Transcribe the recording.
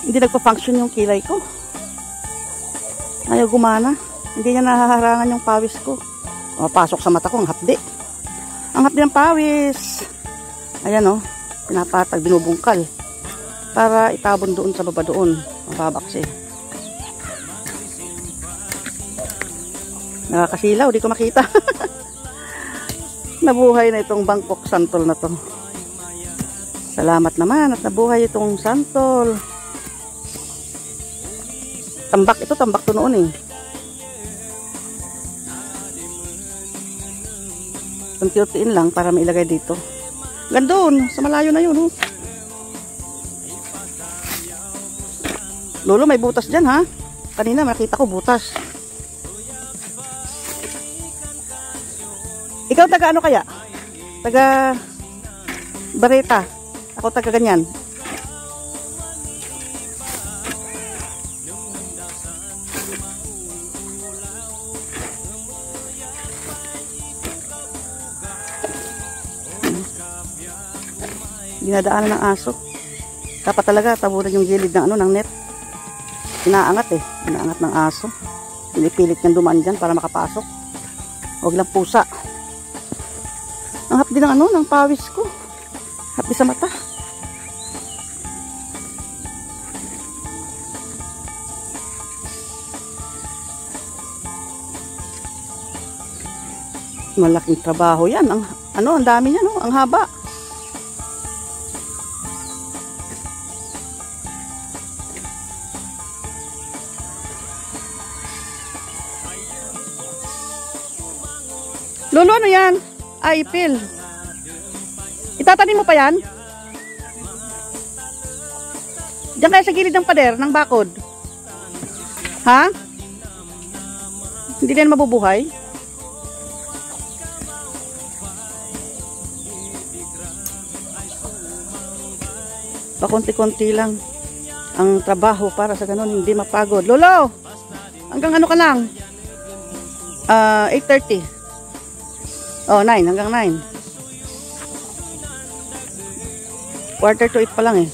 Hindi nagpa-function yung kilay ko. Ayaw gumana. Hindi niya nahaharangan yung pawis ko. Pasok sa mata ko ang hapdi. Ang hapdi ng pawis. Ayan o. Pinapatag, binubungkal. Para itabon doon sa baba doon. Mababaksi. Nakakasilaw, di ko makita. Nabuhay na itong Bangkok santol na to. Salamat naman at nabuhay itong santol. Tambak ito, tambak to noon eh. Unti-untiin lang para mailagay dito. Gandun, sa malayo na yun. Lolo, may butas dyan ha. Kanina makita ko butas. Ikaw taga ano kaya? Taga Bareta. Ako taga ganyan. Dinadaanan ng aso. Dapat talaga tabunan yung gilid ng ng net. Inaangat eh. Inaangat ng aso. Pinipilit niyang dumaan dyan para makapasok. Huwag lang pusa. Ang hapdi ng ng pawis ko. Hapdi sa mata. Malaking trabaho yan. Ang dami niya no, ang haba. Lolo, ano yan? Ipil. Itatanim mo pa yan? Diyan kaya sa gilid ng pader, ng bakod? Ha? Hindi na mabubuhay? Pakunti-kunti lang ang trabaho para sa ganun, hindi mapagod. Lolo, hanggang ano ka lang? 8:30. 9, hanggang 9. 7:45 pa lang eh.